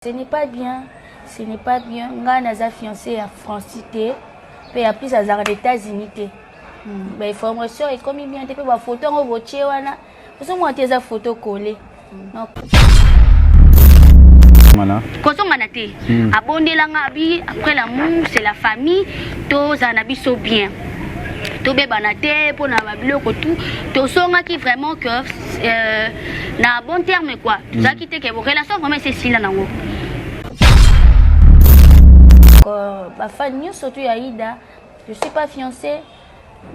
Ce n'est pas bien, ce n'est pas bien. Nga naza fiancé à Francité, puis à plus à les États-Unis. Ben information est comme bien, tu peux voir photo en voiture wana. Vous savez moi tes photos collées. Donc quand on a été abonné la ngabi après l'amour c'est la famille, tous en habitent bien. To be banate pour na babiloko tout to songa qui vraiment que na bon terme quoi tout ça qui te que vos relations vraiment c'est si là nango ba famille surtout Aïda, je suis pas fiancée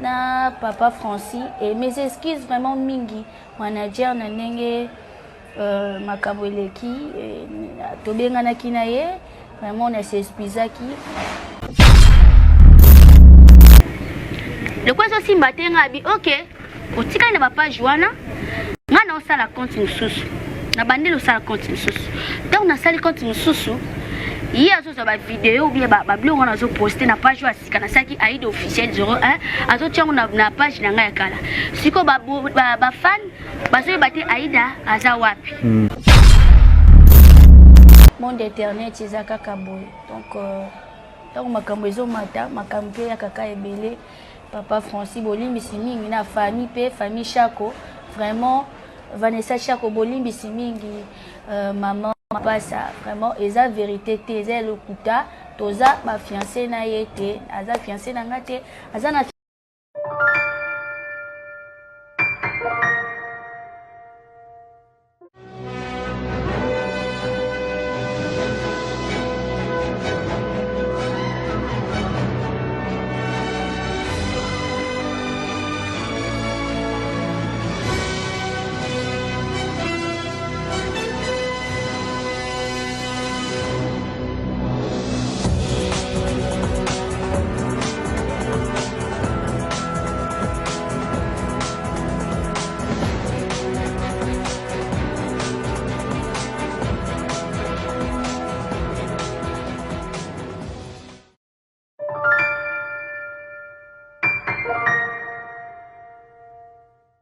na papa Francis et mes excuses vraiment mingi manager na ndenge makabo eleki to benga na kinaye vraiment na s'excusaki. Le quoi aussi matin abi ok otika na page wana ngana osala compte mususu na bandelo osala compte mususu donc na sali compte mususu yi azo ba vidéo bien ba blog wana azo poster na page wa sika na saki Aïda officiel 01 azo tiango na page na ngai kala siko ba fan bazo bati Aïda aza wapi monde internet ezaka kaboy donc makambo ezo mata makambo ya kaka ebele. Papa Francis Bolimbi Simingi na famille pe famille Chako vraiment Vanessa Chako Bolimbi Simingi maman pasa vraiment eza vérité te eza le kuta toza ba fiancé na yete aza fiancé na ngate aza na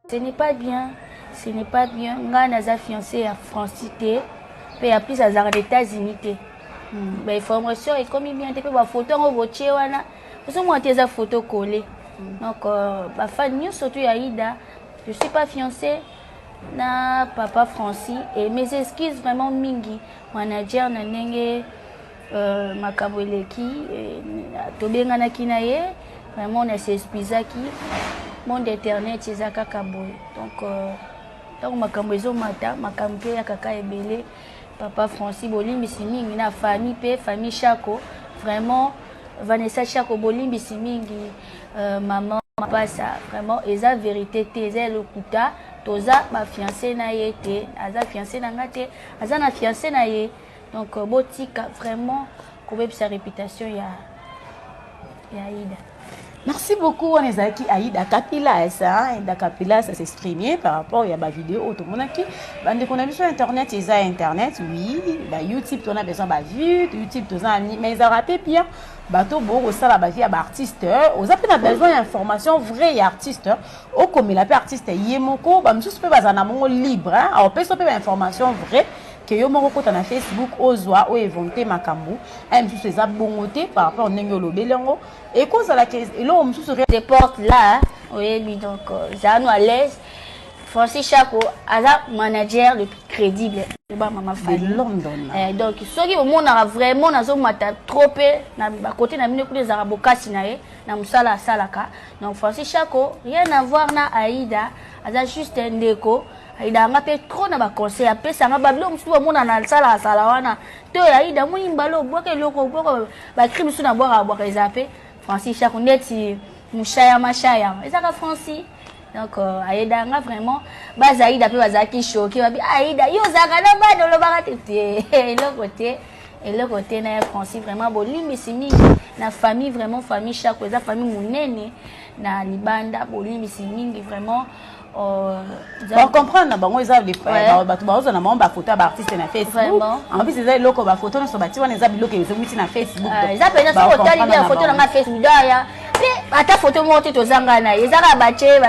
ce n'est pas bien, ce n'est pas bien. Nga naza fiancé à Francité, puis à plus à les États-Unis. Ben information est comme bien, tu peux voir photo en voiture wana. Vous savez moi tes photos collées. Donc ba famille surtout Aïda, je suis pas fiancée na papa Francis et mes excuses vraiment mingi manager na ndenge makabo eleki to benga na kinaye vraiment na s'excusaki. Monde internet ezaka kaboy donc makambo ezo mata makambo ya kaka ebele. Papa Francis Bolimbi Simingi na famille pe famille Chako vraiment Vanessa Chako Bolimbi Simingi maman pasa vraiment eza vérité te eza le kuta toza ba fiancé na yete aza fiancé na ngate aza na fiancé na ye donc botika vraiment ko sa réputation ya Aïda. Merci beaucoup, on est avec Aïda Kapila, Aïda Kapila, ça s'exprime par rapport à la vidéo. Tout le monde qui, on a vu sur Internet, ils ont Internet, oui, YouTube, on a besoin de vues, YouTube, tout ça, mais ils ont rappelé bien, bateau beau, ça la vie à artiste, on a besoin d'informations vraies et artistes, au comme il appelle artiste, Yemoko, bah, nous peut pas en amont libre, on peut se faire information vraie. Que yo moko kota na Facebook ozwa o éventer makambo même si c'est abongoté par rapport au nengolo belengo et cause à la crise et là on se des portes là oui donc Zano à l'aise Francis Chako aza manager le plus crédible ba mama famille de London donc soki au monde a vraiment nazo mata trop na côté na mine kule za bokasi na ye na musala salaka donc Francis Chako rien à voir na Aïda aza juste un déco Aïda nga pe trop na ba conseil après ça nga bablo musu ba mona na sala wana to Aïda mo imbalo boke loko boko ba crime sou na boka ezapé Francis Chako ndeti mushaya mashaya ezaka Francis donc Aïda nga vraiment ba Aïda pe bazaki choqué ba Aïda yo zaka na ba do lo ba tete et le côté na Francis vraiment Bolimbi Simingi na famille vraiment famille Chako eza famille munene na libanda Bolimbi Simingi vraiment on comprend na bango eza les bato bazo na mamba photo ba artiste na Facebook en plus eza loko ba photo na so bati wana eza biloko ezo muti na Facebook eza pena so tali bien photo na Facebook daya pe ata photo mo te tozanga na eza ka bache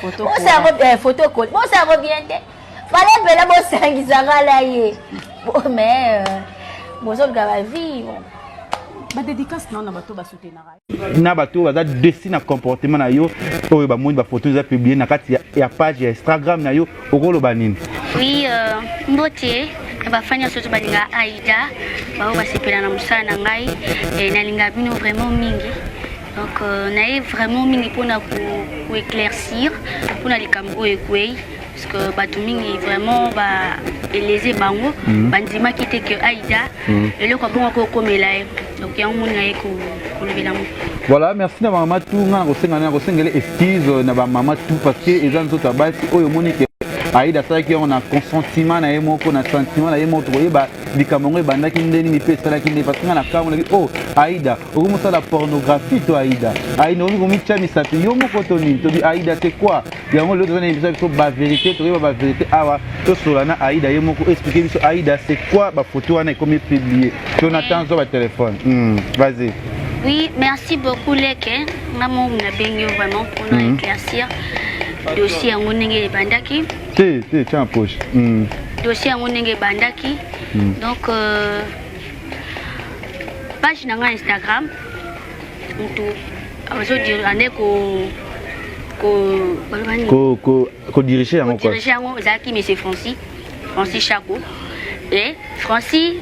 photo call bon ça va bien te fallait bela bosangisa ngala ye mais bozoluka bavi ba dédicace non na bato ba soutenir na bato baza desi na comportement na yo oyo bamoni bafoto eza publié na kati ya page ya Instagram na yo okoloba nini? Oui, mbote bafanya soto balinga Aïda bao basepela na musala na ngai nalinga bino vraiment mingi. Donc naye vraiment mingi pona ko éclaircir pona likambo ekwei parce que bato mingi vraiment ba eleze bango bandima kite que Aïda eloko bongo ko komela ye. Donc yango moni naye ko lobela mo. Voilà, merci na maman tout nga na kosengele excuse na ba maman tout parce que eza nzoto basi oyo moni ke Aïda ça qui on a consentiment na yemo ko na sentiment na yemo to yeba likamongo bandaki ndeni ni pesa la kinde parce que na kamo na oh Aïda okomosa la pornographie to Aïda on komi chami sapi yo moko to ni to bi Aïda c'est quoi yango le dona émission so ba vérité to yeba ba vérité awa to solana Aïda yemo ko expliquer biso Aïda c'est quoi ba photo wana comme publié Jonathan zo ba téléphone vas-y. Oui, merci beaucoup Leke. Maman na benyo vraiment pour nous éclaircir dossier en ngenge bandaki. Tiens en poche. Dossier en ngenge bandaki. Donc page na Instagram. On peut dire ane ko diriger en quoi? Diriger en Zaki mais c'est Francis Chaco. Et Francis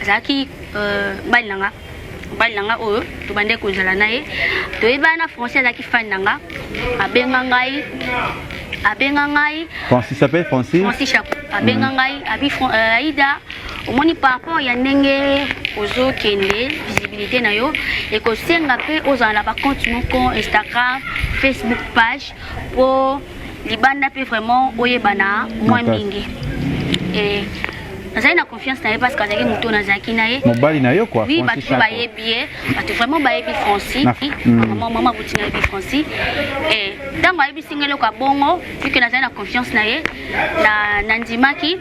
Zaki balanga oyo to bande ko zala nae to ebana français zaki fan nanga abenga ngai Francis s'appelle Francis Chaco abenga ngai abi Aïda omoni par rapport ya ndenge ozo kende visibilité na yo et ko senga pe ozala ba compte moko Instagram Facebook page pour libanda pe vraiment oyebana moi mingi et j'ai na confiance na parce que avec muto na zaki na ye mobali na yo quoi oui ba tu ba ye bien ba tu vraiment ba ye bi Francis maman butina bi Francis et dans ba ye bi singelo ka bongo vu que na j'ai na confiance na ye na nandimaki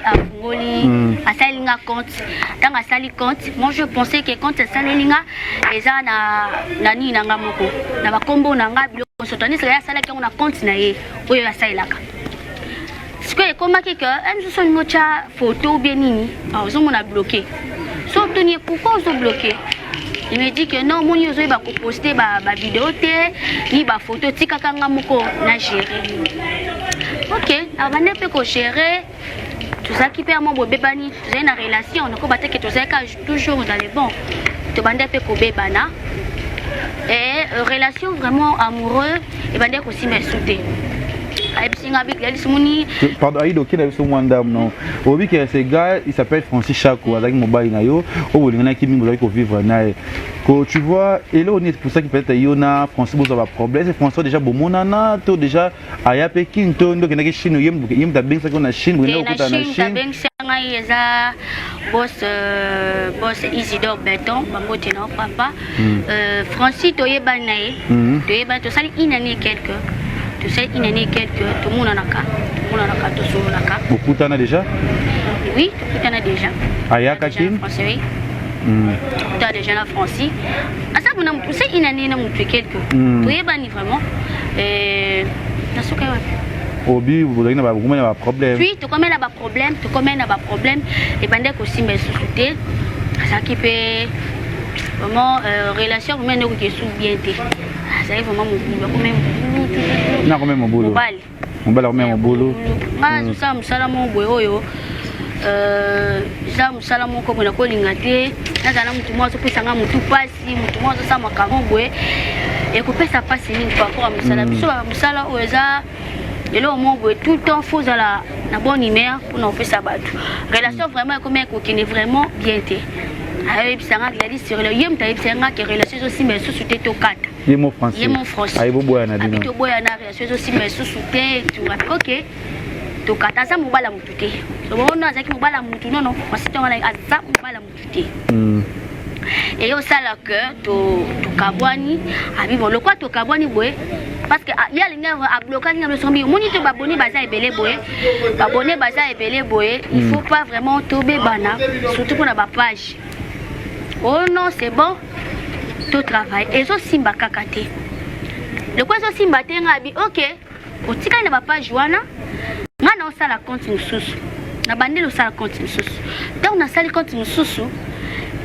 afungoli asalinga compte dans asali compte moi je pensais que compte asalinga eza na ni nanga moko na ba kombo nanga biloko sotani ça sala ki on a compte na ye oyo asailaka. Ce que comme que même si on a photo bien nini on a bloqué surtout ni pourquoi on a bloqué il me dit que non mon yozo va poster ba vidéo té ni ba photo tika kanga moko na gérer ok avant de ko gérer tout ça qui peut mon bébé bani j'ai une relation on ko batte que tout ça toujours dans les bons to bande pe ko bébana et relation vraiment amoureux et bande ko si me souter. Pardon, Aïda, ok, il y a non. Obi que ce gars, il s'appelle Francis Chaco, avec mobile nayo. Oh, il y en a qui vivent vivre nae. Tu vois, et là on est pour ça qu'il peut être Yona, Français vous avez problème. C'est François déjà bon monana, toi déjà aya Pékin, toi donc il y a que Chine, il y a bien ça qu'on a Chine, vous n'avez pas na Chine. Boss Isidore Béton, Bambote non papa. Francis toyeba nae, toyeba to sali inane quelque. Tu sais, il y a quelques, tout le monde en a cas, tout le monde en a cas, tout le monde en a cas. Beaucoup t'en as déjà? Oui, tout en a déjà. Aya Kakin? Oui. Tu as déjà la Francie. À ça, tu sais, il y a quelques. Tu es banni vraiment. Et. Obi, vous avez un problème. Oui, tu combien là-bas problème, tu combien là-bas problème. Et pendant que aussi, mais sous-souté, ça qui peut. Vraiment, relation, vous m'avez dit que bien été. Ça y est, vraiment, non, quand même mon boulot. On va leur mettre mon boulot. Ah, ça me salamo boyo. Ça me salamo comme on a collé ngate. Là, ça n'a mutu moi, ça peut s'engager mutu passi, mutu moi, ça m'a carrément boye. Et couper ça passe ni par rapport à musala. Biso musala ou ça. Et là, au moins, tout le temps, faut la bonne humeur pour nous faire ça battre. Relation vraiment comme un qui est vraiment bien été. Avec ça, il a dit sur le yem, tu as dit que relation aussi, mais sous tes tocates. Il est mon français. Il est mon français. Ah, il est beau, il est beau, il est aussi, mais sous tes ok. Tokata, ça, mobile à moututé. So, on a dit que mobile à moututé, non, non, parce que on a ça, mobile à moututé. Et au salaire que tu kabwani, abi bon, le quoi tu kabwani boy. Parce que il y a les gens à bloquer les gens bi moni to baboni baza ebele boy babone baza ebele boy il faut pas vraiment tomber bana surtout pour la page. Oh non c'est bon tout travail et so simba kakate le quoi so simba tenga bi OK otika na page wana na osala compte mosusu na bandeli osala compte mosusu donc nasali compte mosusu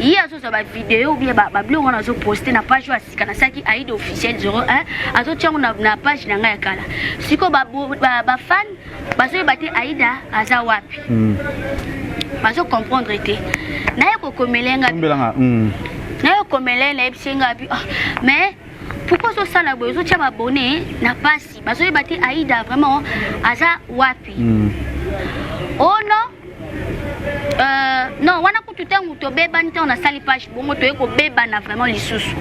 ye azozwa bavideo bien babiloko wana azoposte na page oyo asika nasalaki aide officiel 01 azotiango na page na ngai ya kala siko bafan bazoyeba te aida aza wapi bazocomprendre te naye kokomelenga naye kokomele nayebisi nga bi mais pourquoi ozosala boye ozotia babone na pasi bazoyeba te aida vraiment aza wapi oh non non wana kutu tangu tobeba nte on asali page bongo toye kobeba na vraiment lisusu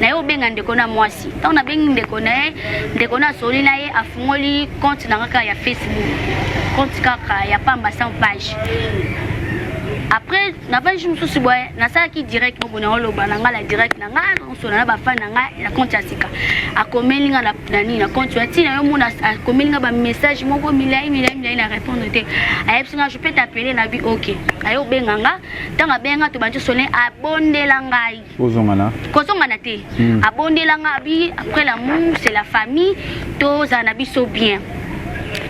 na ye obenga ndeko na mwasi ntango nabengi ndeko na ye ndeko na asoli na ye afungoli compte na kaka ya Facebook compte kaka ya pamba sans page après na page mosusu boye nasalaki direct mobona oloba na ngai la direct na ngai nsona na bafani na ngai na compte ya sika akomeli nga na nini na compte ya ntina yo mona akomeli nga bamessage moko milai na répondre te ayebisi nga je peux t'appeler na bi ok aye obenga nga ntango abenga tobandi sone abondela ngai kozongana te abondela nga abi après l'amour c'est la famille tozala na biso bien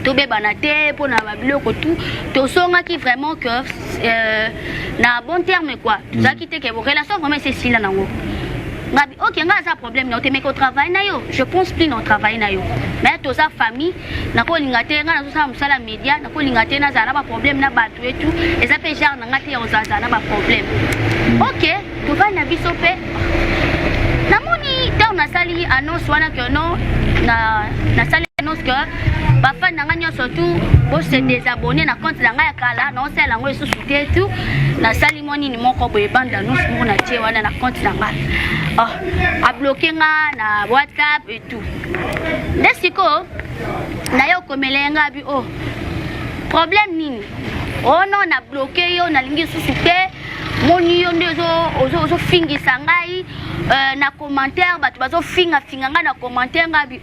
tobebana te mpo na babiloko tout tosongaki vraiment que na bon terme quoi tozalaki te ke relation vraiment c'est sila nango ngabi ok nga aza problème na otemeki otravaille na yo je pense plus na otravaille na yo mais toza famille nakolinga te nga nazosala mosala média nakolinga te nazala na baproblème na bato etu eza mpe genre na nga te ya ozazala na baproblème ok tovandi na biso mpe namoni ntango nasali annonce wana que non nasali annonce que bafani na nga nyonso tu bose désabonné na compte na nga ya kala naosala yango lisusu te tu nasali mo nini moko boye bande annonce moko natie wana na compte na nga abloke nga na WhatsApp et tout nde siko naye okomele nga bi problème nini non na bloqué yo nalingi lisusu te moni yo nde ozofingisa ngai na commentaire bato bazofinga nga na commentaire nga bi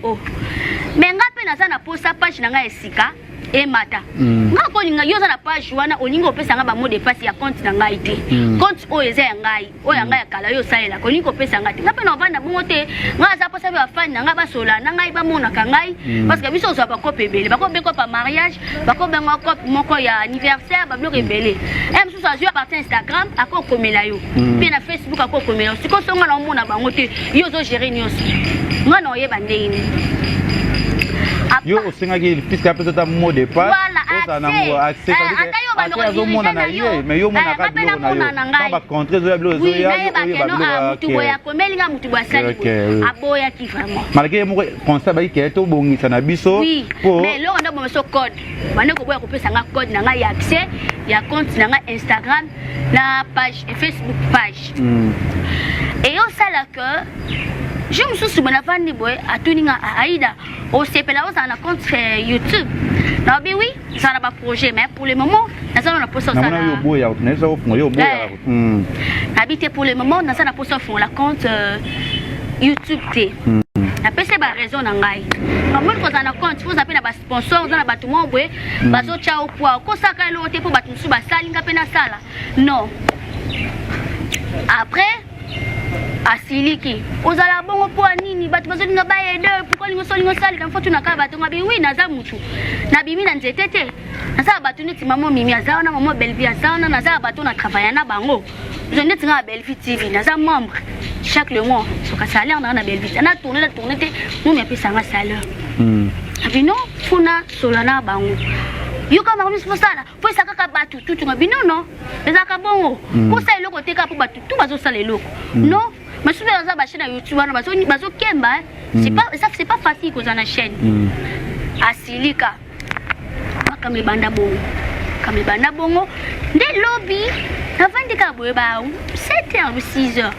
mais nga mpe naza na posa page na ngai esika emata nga kolinga yo oza na page wana olingi opesa nga bamo de passe ya compte na ngai te compte oyo eza ya ngai oyo ya ngai ya kala yo osalelaka olingi opesa nga te nga mpe na ovanda bongo te nga aza posa mpe bafani na ngai basola na ngai bamonaka ngai parce que biso ozwa bakope ebele bakope kope ya mariage bakobenga kope moko ya anniversaire babiloko ebele mosusu azwi aparti Instagram akokomela yo mpe na Facebook akokomela yo sikosonga na omona bango te yo ozogere nyonso nga na oyeba ndenge yo osengaki puisque après ta mot de passe ça na mo accès ça zo mona na ye mais yo mona ka bilo na yo ba contre zo ya bilo zo ya mutu boya komelinga mutu boya sali aboya ki vraiment malgré mo constat ba ki to bongisa na biso po mais lo ndo mo so code bane ko boya kopesa nga code na nga ya accès ya compte na nga Instagram na page Facebook page et yo sala que je me suis souvenu de boy à tuninga Aïda au CPLA on a compte YouTube non mais oui ça n'a pas projet mais pour le moment ça on a posé ça habité pour le moment ça n'a posé fond la compte YouTube t après c'est ba raison nangai comme on a compte vous appelez na sponsor dans la bâtiment boy bazo ciao poa ko saka lo te pour batu su ba salinga pe na sala non après asiliki ozala bongo po nini bato bazolinga baede pourquoi lingo solingo sali kan fotu na ka bato ngabi oui naza mutu na bimi na nzete te naza bato neti maman mimi aza na maman Belvi aza na naza bato na travailler na bango je neti nga Belvi TV naza membre chaque le mois soka salaire na Belvi na tourner te mo me pesa nga salaire abino funa solana bango yo kama kami sala po saka ka batu tutu ngabi non ezaka bongo ko sa eloko te ka po batu tu bazo sala eloko non mais si vous avez une chaîne YouTube, c'est pas facile qu'on a une chaîne. Asilika, comme les bandes bongo, des lobbies, avant de cabouer, 7h ou 6h.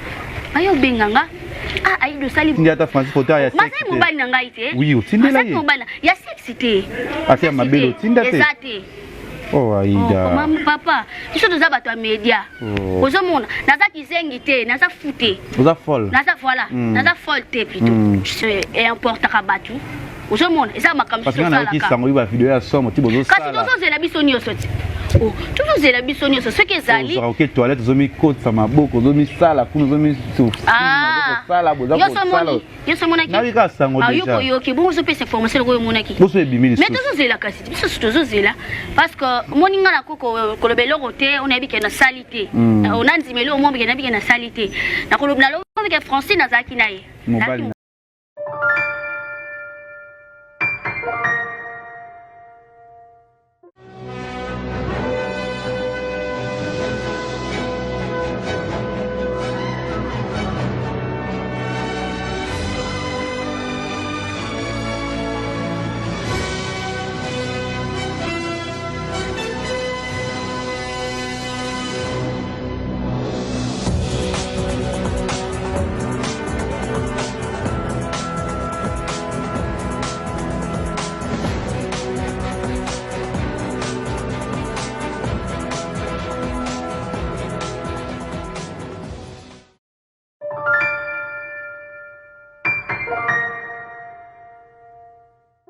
Ayo benganga. Aïe de sali. Il y a ta France photo ya sexe. Masai mobile nanga ite. Oui, o tinde la ye. Ya sexe te. Atia mabelo tinde te. Exacte. Oh Aïda. Maman papa, biso toza bato ya media. Ozomona, naza kizengi te, naza fute. Oza folle. Naza voilà, naza folle te plutôt. C'est important ka batu. Ozomona, eza makambo so sala. Parce que na ki sango ba vidéo ya somo ti bozo sala. Kasi tozo zela biso nyonso ti. Oh, toujours la bisonio, ce qui est zali. Aux toilettes, ils ont mis côte, ça m'a beaucoup, ils ont mis ça, la cour, ils ont mis souffle. Ah, yo so monaki. Na bika sango déjà. Ah, yo ki bon so pesa information ko yo monaki. Bo so ebimini. Mais toujours zela kasi, biso toujours zela parce que moninga na koko ko lobelo roté, on a bika na salité. On a ndimelo mo bika na salité. Na ko lobela lo bika français na zaki naye.